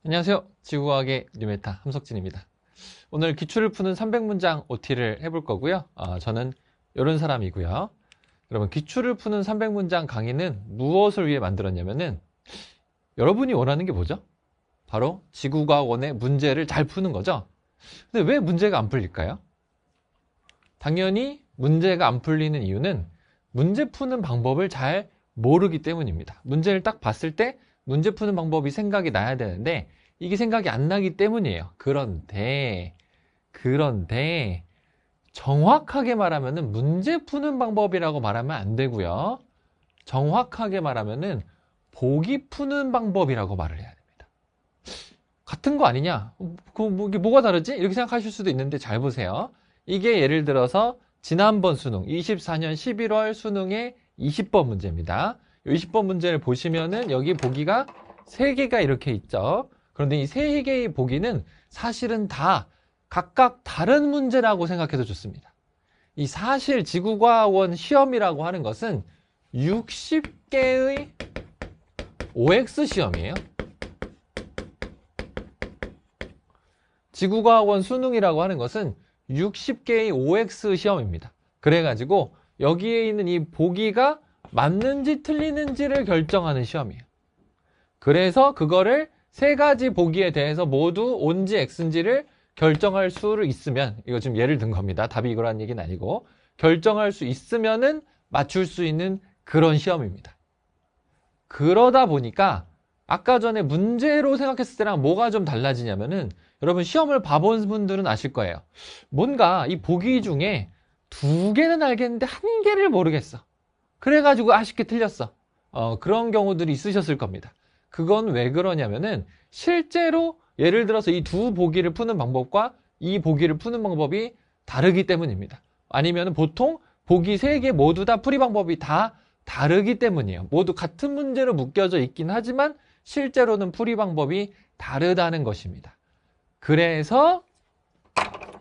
안녕하세요. 지구과학의 뉴메타 함석진입니다. 오늘 기출을 푸는 300문장 OT를 해볼 거고요. 저는 이런 사람이고요. 여러분, 기출을 푸는 300문장 강의는 무엇을 위해 만들었냐면은 여러분이 원하는 게 뭐죠? 바로 지구과학원의 문제를 잘 푸는 거죠. 근데 왜 문제가 안 풀릴까요? 당연히 문제가 안 풀리는 이유는 문제 푸는 방법을 잘 모르기 때문입니다. 문제를 딱 봤을 때 문제 푸는 방법이 생각이 나야 되는데 이게 생각이 안 나기 때문이에요. 그런데 정확하게 말하면은 문제 푸는 방법이라고 말하면 안 되고요. 정확하게 말하면은 보기 푸는 방법이라고 말을 해야 됩니다. 같은 거 아니냐? 이게 뭐가 다르지? 이렇게 생각하실 수도 있는데 잘 보세요. 이게 예를 들어서 지난번 수능 24년 11월 수능의 20번 문제입니다. 20번 문제를 보시면은 여기 보기가 3개가 이렇게 있죠. 그런데 이 3개의 보기는 사실은 다 각각 다른 문제라고 생각해도 좋습니다. 이 사실 지구과학원 시험이라고 하는 것은 60개의 OX 시험이에요. 지구과학원 수능이라고 하는 것은 60개의 OX 시험입니다. 그래가지고 여기에 있는 이 보기가 맞는지 틀리는지를 결정하는 시험이에요. 그래서 그거를 3가지 보기에 대해서 모두 온지 X인지를 결정할 수 있으면, 이거 지금 예를 든 겁니다. 답이 이거라는 얘기는 아니고, 결정할 수 있으면은 맞출 수 있는 그런 시험입니다. 그러다 보니까 아까 전에 문제로 생각했을 때랑 뭐가 좀 달라지냐면은 여러분 시험을 봐본 분들은 아실 거예요. 뭔가 이 보기 중에 2개는 알겠는데 1개를 모르겠어. 그래가지고 아쉽게 틀렸어. 그런 경우들이 있으셨을 겁니다. 그건 왜 그러냐면은 실제로 예를 들어서 이 2보기를 푸는 방법과 이 보기를 푸는 방법이 다르기 때문입니다. 아니면 보통 보기 3개 모두 다 풀이 방법이 다 다르기 때문이에요. 모두 같은 문제로 묶여져 있긴 하지만 실제로는 풀이 방법이 다르다는 것입니다. 그래서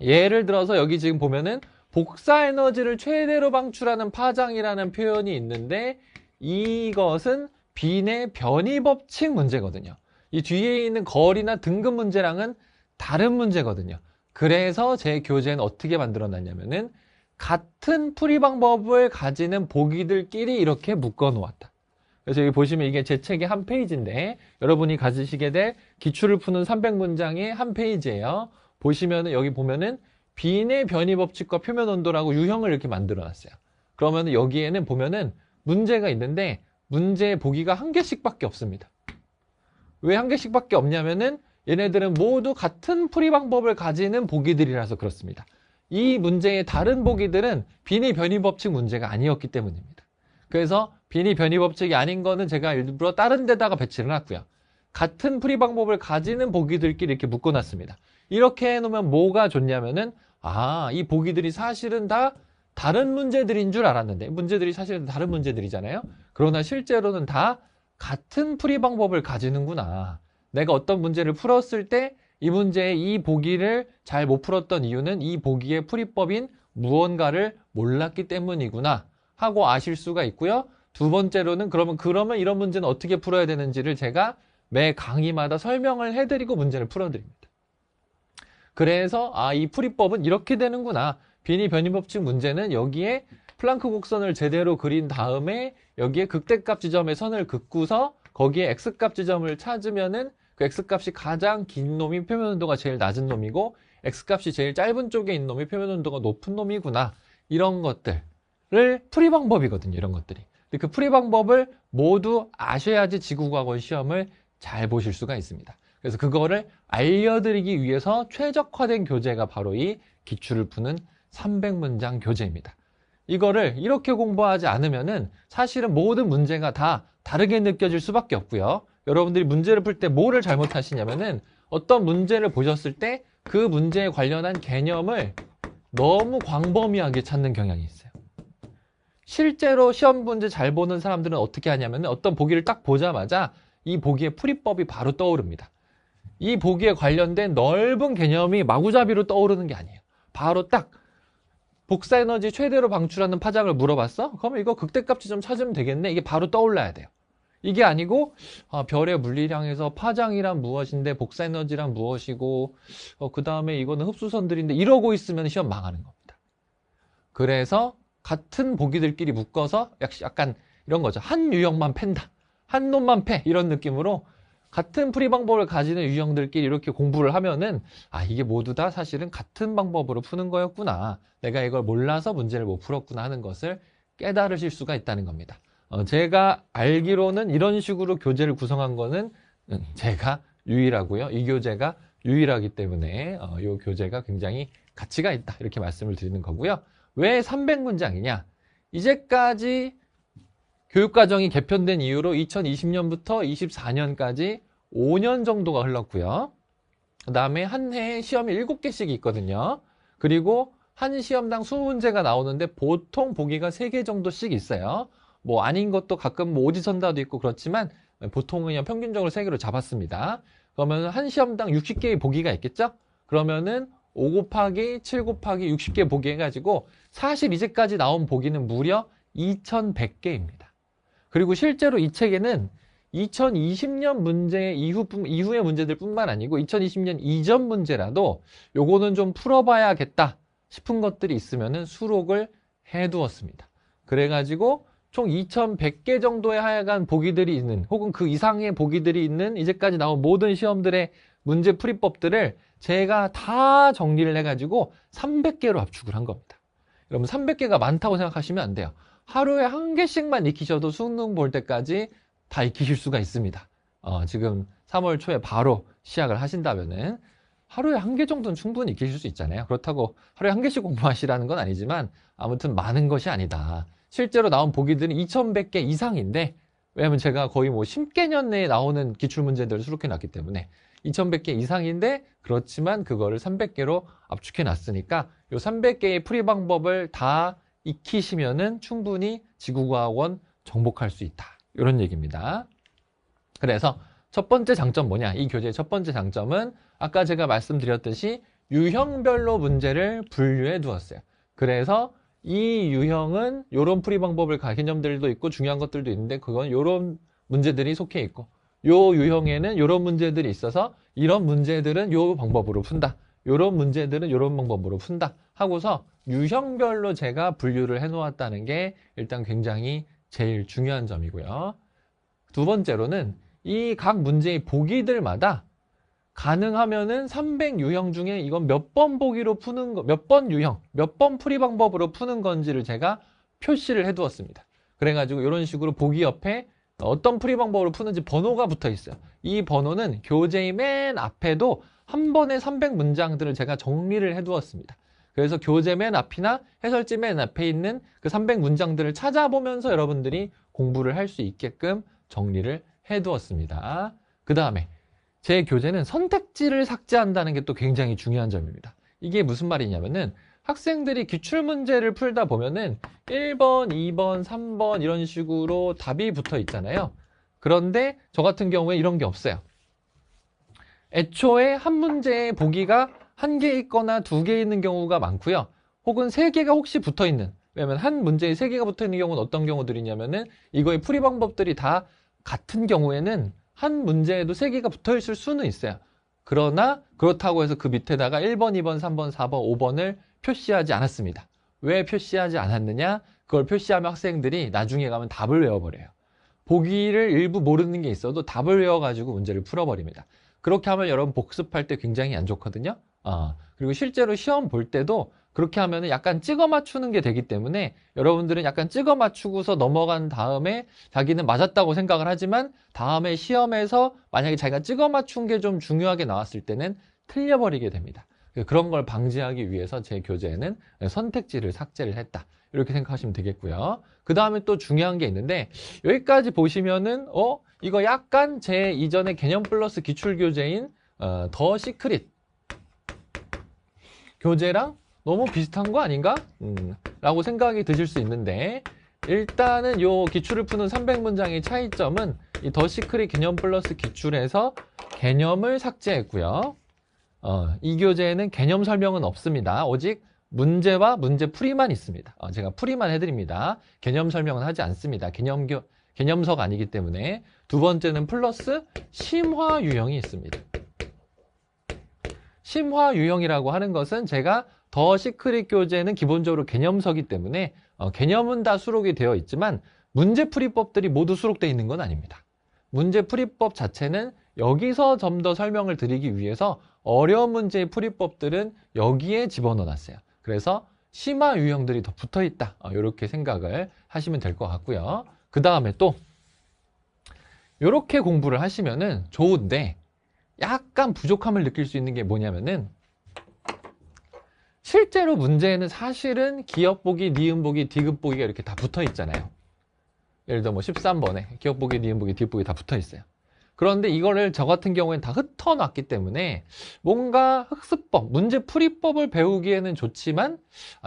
예를 들어서 여기 지금 보면은 복사 에너지를 최대로 방출하는 파장이라는 표현이 있는데 이것은 빈의 변이 법칙 문제거든요. 이 뒤에 있는 거리나 등급 문제랑은 다른 문제거든요. 그래서 제 교재는 어떻게 만들어 놨냐면은 같은 풀이 방법을 가지는 보기들끼리 이렇게 묶어 놓았다. 그래서 여기 보시면 이게 제 책의 한 페이지인데 여러분이 가지시게 될 기출을 푸는 300문장의 한 페이지예요. 보시면은 여기 보면은 빈의 변이 법칙과 표면 온도라고 유형을 이렇게 만들어 놨어요. 그러면 여기에는 보면은 문제가 있는데 문제 보기가 1개씩밖에 없습니다. 왜 1개씩밖에 없냐면은 얘네들은 모두 같은 풀이 방법을 가지는 보기들이라서 그렇습니다. 이 문제의 다른 보기들은 빈의 변이 법칙 문제가 아니었기 때문입니다. 그래서 빈의 변이 법칙이 아닌 거는 제가 일부러 다른 데다가 배치를 해놨고요. 같은 풀이 방법을 가지는 보기들끼리 이렇게 묶어놨습니다. 이렇게 해놓으면 뭐가 좋냐면은 이 보기들이 사실은 다 다른 문제들인 줄 알았는데 문제들이 사실은 다른 문제들이잖아요. 그러나 실제로는 다 같은 풀이 방법을 가지는구나. 내가 어떤 문제를 풀었을 때 이 문제의 이 보기를 잘 못 풀었던 이유는 이 보기의 풀이법인 무언가를 몰랐기 때문이구나 하고 아실 수가 있고요. 두 번째로는 그러면 이런 문제는 어떻게 풀어야 되는지를 제가 매 강의마다 설명을 해드리고 문제를 풀어드립니다. 그래서 이 풀이법은 이렇게 되는구나. 빈의 변이 법칙 문제는 여기에 플랑크 곡선을 제대로 그린 다음에 여기에 극대값 지점에 선을 긋고서 거기에 x값 지점을 찾으면은 그 x값이 가장 긴 놈이 표면 온도가 제일 낮은 놈이고 x값이 제일 짧은 쪽에 있는 놈이 표면 온도가 높은 놈이구나. 이런 것들을 풀이 방법이거든요. 이런 것들이. 근데 그 풀이 방법을 모두 아셔야지 지구과학원 시험을 잘 보실 수가 있습니다. 그래서 그거를 알려드리기 위해서 최적화된 교재가 바로 이 기출을 푸는 300문장 교재입니다. 이거를 이렇게 공부하지 않으면은 사실은 모든 문제가 다 다르게 느껴질 수밖에 없고요. 여러분들이 문제를 풀 때 뭐를 잘못하시냐면은 어떤 문제를 보셨을 때 그 문제에 관련한 개념을 너무 광범위하게 찾는 경향이 있어요. 실제로 시험 문제 잘 보는 사람들은 어떻게 하냐면 어떤 보기를 딱 보자마자 이 보기의 풀이법이 바로 떠오릅니다. 이 보기에 관련된 넓은 개념이 마구잡이로 떠오르는 게 아니에요. 바로 딱 복사 에너지 최대로 방출하는 파장을 물어봤어? 그러면 이거 극대값 지점 찾으면 되겠네. 이게 바로 떠올라야 돼요. 이게 아니고 별의 물리량에서 파장이란 무엇인데 복사에너지란 무엇이고 그 다음에 이거는 흡수선들인데 이러고 있으면 시험 망하는 겁니다. 그래서 같은 보기들끼리 묶어서 약간 이런 거죠. 한 유형만 팬다. 한 놈만 패. 이런 느낌으로 같은 풀이 방법을 가지는 유형들끼리 이렇게 공부를 하면은 이게 모두 다 사실은 같은 방법으로 푸는 거였구나. 내가 이걸 몰라서 문제를 못 풀었구나 하는 것을 깨달으실 수가 있다는 겁니다. 제가 알기로는 이런 식으로 교재를 구성한 거는 제가 유일하고요. 이 교재가 유일하기 때문에 이 교재가 굉장히 가치가 있다. 이렇게 말씀을 드리는 거고요. 왜 300문장이냐? 이제까지 교육과정이 개편된 이후로 2020년부터 24년까지 5년 정도가 흘렀고요. 그 다음에 한 해에 시험이 7개씩 있거든요. 그리고 한 시험당 20문제가 나오는데 보통 보기가 3개 정도씩 있어요. 뭐 아닌 것도 가끔 뭐 오지선다도 있고 그렇지만 보통은 그냥 평균적으로 3개로 잡았습니다. 그러면 한 시험당 60개의 보기가 있겠죠? 그러면은 5 곱하기 7 곱하기 60개 보기 해가지고 사실 이제까지 나온 보기는 무려 2100개입니다. 그리고 실제로 이 책에는 2020년 문제 이후의 문제들 뿐만 아니고 2020년 이전 문제라도 요거는 좀 풀어봐야겠다 싶은 것들이 있으면은 수록을 해두었습니다. 그래가지고 총 2100개 정도의 하여간 보기들이 있는 혹은 그 이상의 보기들이 있는 이제까지 나온 모든 시험들의 문제 풀이법들을 제가 다 정리를 해가지고 300개로 압축을 한 겁니다. 여러분 300개가 많다고 생각하시면 안 돼요. 하루에 한 개씩만 익히셔도 수능 볼 때까지 다 익히실 수가 있습니다. 지금 3월 초에 바로 시작을 하신다면은 하루에 한 개 정도는 충분히 익히실 수 있잖아요. 그렇다고 하루에 한 개씩 공부하시라는 건 아니지만 아무튼 많은 것이 아니다. 실제로 나온 보기들은 2100개 이상인데 왜냐면 제가 거의 뭐 10개년 내에 나오는 기출문제들을 수록해 놨기 때문에 2100개 이상인데 그렇지만 그거를 300개로 압축해 놨으니까 이 300개의 풀이 방법을 다 익히시면은 충분히 지구과학원 정복할 수 있다. 이런 얘기입니다. 그래서 첫 번째 장점 뭐냐? 이 교재의 첫 번째 장점은 아까 제가 말씀드렸듯이 유형별로 문제를 분류해 두었어요. 그래서 이 유형은 이런 풀이 방법을 개념들도 있고 중요한 것들도 있는데 그건 이런 문제들이 속해 있고 요 유형에는 이런 문제들이 있어서 이런 문제들은 요 방법으로 푼다. 이런 문제들은 이런 방법으로 푼다 하고서 유형별로 제가 분류를 해놓았다는 게 일단 굉장히 제일 중요한 점이고요. 두 번째로는 이 각 문제의 보기들마다 가능하면은 300유형 중에 이건 몇 번 보기로 푸는 거, 몇 번 유형, 몇 번 풀이 방법으로 푸는 건지를 제가 표시를 해두었습니다. 그래가지고 이런 식으로 보기 옆에 어떤 풀이 방법으로 푸는지 번호가 붙어 있어요. 이 번호는 교재의 맨 앞에도 한 번에 300문장들을 제가 정리를 해두었습니다. 그래서 교재 맨 앞이나 해설지 맨 앞에 있는 그 300문장들을 찾아보면서 여러분들이 공부를 할 수 있게끔 정리를 해두었습니다. 그 다음에 제 교재는 선택지를 삭제한다는 게 또 굉장히 중요한 점입니다. 이게 무슨 말이냐면은 학생들이 기출문제를 풀다 보면은 1번, 2번, 3번 이런 식으로 답이 붙어 있잖아요. 그런데 저 같은 경우에 이런 게 없어요. 애초에 한 문제의 보기가 1개 있거나 2개 있는 경우가 많고요. 혹은 3개가 혹시 붙어 있는, 왜냐면 한 문제에 3개가 붙어 있는 경우는 어떤 경우들이냐면은 이거의 풀이 방법들이 다 같은 경우에는 한 문제에도 3개가 붙어 있을 수는 있어요. 그러나 그렇다고 해서 그 밑에다가 1번, 2번, 3번, 4번, 5번을 표시하지 않았습니다. 왜 표시하지 않았느냐? 그걸 표시하면 학생들이 나중에 가면 답을 외워버려요. 보기를 일부 모르는 게 있어도 답을 외워가지고 문제를 풀어버립니다. 그렇게 하면 여러분 복습할 때 굉장히 안 좋거든요. 그리고 실제로 시험 볼 때도 그렇게 하면 약간 찍어 맞추는 게 되기 때문에 여러분들은 약간 찍어 맞추고서 넘어간 다음에 자기는 맞았다고 생각을 하지만 다음에 시험에서 만약에 자기가 찍어 맞춘 게 좀 중요하게 나왔을 때는 틀려버리게 됩니다. 그런 걸 방지하기 위해서 제 교재에는 선택지를 삭제를 했다. 이렇게 생각하시면 되겠고요. 그 다음에 또 중요한 게 있는데 여기까지 보시면은 이거 약간 제 이전에 개념 플러스 기출 교재인 더 시크릿 교재랑 너무 비슷한 거 아닌가? 라고 생각이 드실 수 있는데 일단은 요 기출을 푸는 300문장의 차이점은 이 더 시크릿 개념 플러스 기출에서 개념을 삭제했고요. 이 교재에는 개념 설명은 없습니다. 오직 문제와 문제 풀이만 있습니다. 제가 풀이만 해드립니다. 개념 설명은 하지 않습니다. 개념 개념서가 아니기 때문에. 두 번째는 플러스 심화 유형이 있습니다. 심화 유형이라고 하는 것은 제가 더 시크릿 교재는 기본적으로 개념서기 때문에 개념은 다 수록이 되어 있지만 문제풀이법들이 모두 수록되어 있는 건 아닙니다. 문제풀이법 자체는 여기서 좀 더 설명을 드리기 위해서 어려운 문제의 풀이법들은 여기에 집어넣어 놨어요. 그래서 심화 유형들이 더 붙어 있다. 이렇게 생각을 하시면 될 것 같고요. 그 다음에 또 이렇게 공부를 하시면은 좋은데 약간 부족함을 느낄 수 있는 게 뭐냐면은 실제로 문제에는 사실은 기억 보기, 니은 보기, 디귿 보기가 이렇게 다 붙어 있잖아요. 예를 들어 뭐 13번에 기억 보기, 니은 보기, 디귿 보기 다 붙어 있어요. 그런데 이거를 저 같은 경우에는 다 흩어놨기 때문에 뭔가 학습법, 문제풀이법을 배우기에는 좋지만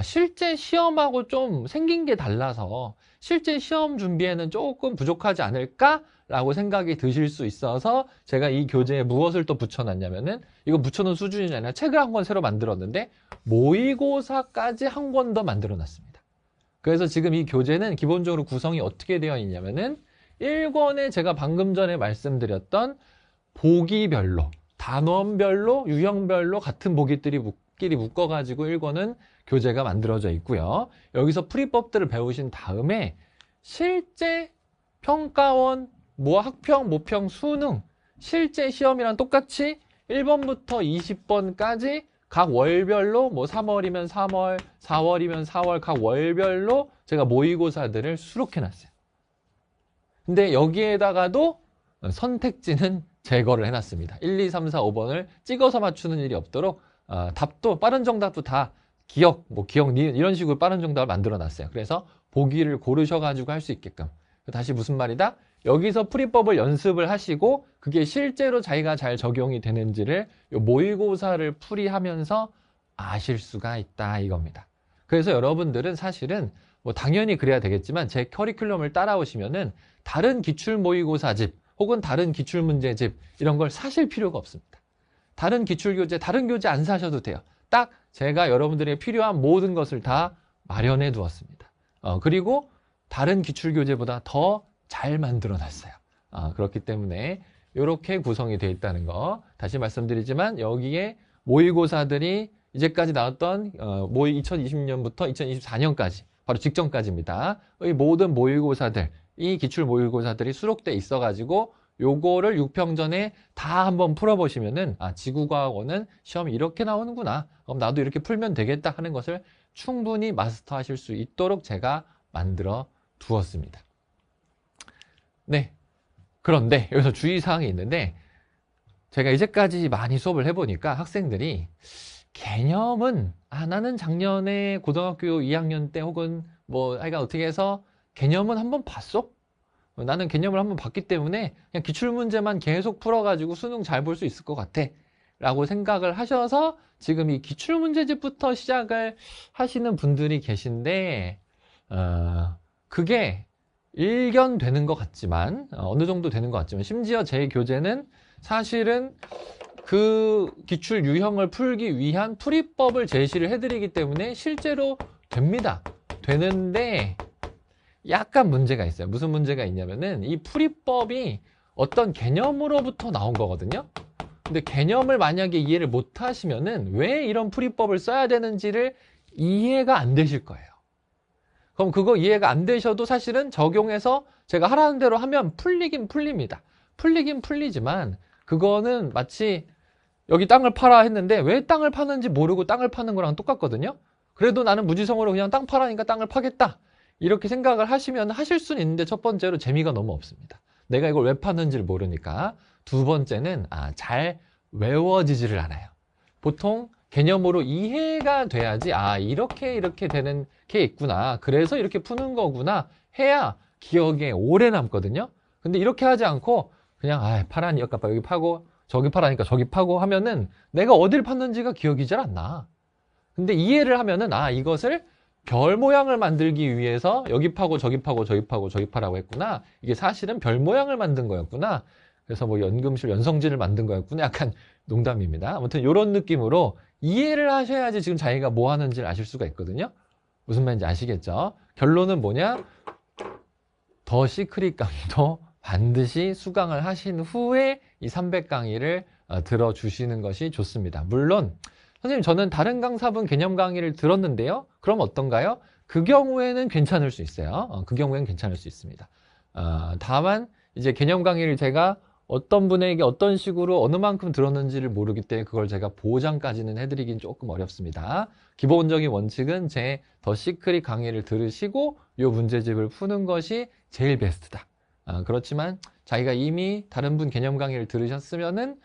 실제 시험하고 좀 생긴 게 달라서 실제 시험 준비에는 조금 부족하지 않을까라고 생각이 드실 수 있어서 제가 이 교재에 무엇을 또 붙여놨냐면은 이거 붙여놓은 수준이 아니라 책을 한 권 새로 만들었는데 모의고사까지 한 권 더 만들어놨습니다. 그래서 지금 이 교재는 기본적으로 구성이 어떻게 되어 있냐면은 1권에 제가 방금 전에 말씀드렸던 보기별로, 단원별로, 유형별로 같은 보기끼리 묶어가지고 1권은 교재가 만들어져 있고요. 여기서 풀이법들을 배우신 다음에 실제 평가원, 학평, 모평, 수능, 실제 시험이랑 똑같이 1번부터 20번까지 각 월별로 3월이면 3월, 4월이면 4월 각 월별로 제가 모의고사들을 수록해놨어요. 근데 여기에다가도 선택지는 제거를 해놨습니다. 1, 2, 3, 4, 5번을 찍어서 맞추는 일이 없도록 답도 빠른 정답도 다 기억, 기억, 니은 이런 식으로 빠른 정답을 만들어놨어요. 그래서 보기를 고르셔가지고 할 수 있게끔. 다시 무슨 말이다? 여기서 풀이법을 연습을 하시고 그게 실제로 자기가 잘 적용이 되는지를 요 모의고사를 풀이하면서 아실 수가 있다 이겁니다. 그래서 여러분들은 사실은 당연히 그래야 되겠지만 제 커리큘럼을 따라오시면은 다른 기출 모의고사집 혹은 다른 기출 문제집 이런 걸 사실 필요가 없습니다. 다른 기출 교재, 다른 교재 안 사셔도 돼요. 딱 제가 여러분들에게 필요한 모든 것을 다 마련해 두었습니다. 그리고 다른 기출 교재보다 더 잘 만들어 놨어요. 그렇기 때문에 이렇게 구성이 되어 있다는 거 다시 말씀드리지만 여기에 모의고사들이 이제까지 나왔던 모의 2020년부터 2024년까지 바로 직전까지입니다. 이 모든 모의고사들, 이 기출 모의고사들이 수록돼 있어가지고 요거를 6평 전에 다 한번 풀어보시면은 지구과학원은 시험이 이렇게 나오는구나. 그럼 나도 이렇게 풀면 되겠다 하는 것을 충분히 마스터하실 수 있도록 제가 만들어 두었습니다. 네. 그런데 여기서 주의사항이 있는데 제가 이제까지 많이 수업을 해보니까 학생들이 개념은 나는 작년에 고등학교 2학년 때 혹은 하여간 어떻게 해서 개념은 한번 봤어? 나는 개념을 한번 봤기 때문에 그냥 기출문제만 계속 풀어가지고 수능 잘 볼 수 있을 것 같아 라고 생각을 하셔서 지금 이 기출문제집부터 시작을 하시는 분들이 계신데 그게 일견되는 것 같지만 어느 정도 되는 것 같지만 심지어 제 교재는 사실은 그 기출 유형을 풀기 위한 풀이법을 제시를 해드리기 때문에 실제로 됩니다. 되는데 약간 문제가 있어요. 무슨 문제가 있냐면은 이 풀이법이 어떤 개념으로부터 나온 거거든요. 근데 개념을 만약에 이해를 못 하시면은 왜 이런 풀이법을 써야 되는지를 이해가 안 되실 거예요. 그럼 그거 이해가 안 되셔도 사실은 적용해서 제가 하라는 대로 하면 풀리긴 풀립니다. 풀리긴 풀리지만 그거는 마치 여기 땅을 팔아 했는데 왜 땅을 파는지 모르고 땅을 파는 거랑 똑같거든요. 그래도 나는 무지성으로 그냥 땅 파라니까 땅을 파겠다. 이렇게 생각을 하시면 하실 수는 있는데 첫 번째로 재미가 너무 없습니다. 내가 이걸 왜 파는지를 모르니까. 두 번째는 잘 외워지지를 않아요. 보통 개념으로 이해가 돼야지 이렇게 되는 게 있구나. 그래서 이렇게 푸는 거구나 해야 기억에 오래 남거든요. 근데 이렇게 하지 않고 그냥 파라니까 여기 파고 저기 파라니까 저기 파고 하면은 내가 어딜 팠는지가 기억이 잘 안 나. 근데 이해를 하면은 이것을 별 모양을 만들기 위해서 여기 파고 저기 파고 저기 파고 저기 파라고 했구나. 이게 사실은 별 모양을 만든 거였구나. 그래서 연금술 연성질을 만든 거였구나. 약간 농담입니다. 아무튼 이런 느낌으로 이해를 하셔야지 지금 자기가 뭐 하는지를 아실 수가 있거든요. 무슨 말인지 아시겠죠? 결론은 뭐냐? 더 시크릿 강의도 반드시 수강을 하신 후에 이 300강의를 들어주시는 것이 좋습니다. 물론 선생님 저는 다른 강사분 개념 강의를 들었는데요. 그럼 어떤가요? 그 경우에는 괜찮을 수 있어요. 그 경우에는 괜찮을 수 있습니다. 다만 이제 개념 강의를 제가 어떤 분에게 어떤 식으로 어느 만큼 들었는지를 모르기 때문에 그걸 제가 보장까지는 해드리긴 조금 어렵습니다. 기본적인 원칙은 제 더 시크릿 강의를 들으시고 이 문제집을 푸는 것이 제일 베스트다. 그렇지만 자기가 이미 다른 분 개념 강의를 들으셨으면은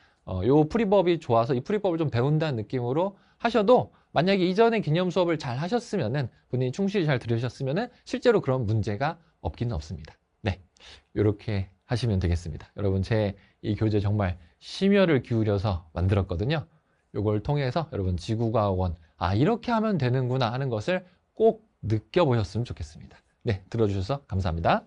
요 풀이법이 좋아서 이 풀이법을 좀 배운다는 느낌으로 하셔도 만약에 이전에 개념 수업을 잘 하셨으면은 본인이 충실히 잘 들으셨으면은 실제로 그런 문제가 없기는 없습니다. 네, 이렇게 하시면 되겠습니다. 여러분 제 이 교재 정말 심혈을 기울여서 만들었거든요. 이걸 통해서 여러분 지구과학원 이렇게 하면 되는구나 하는 것을 꼭 느껴보셨으면 좋겠습니다. 네, 들어주셔서 감사합니다.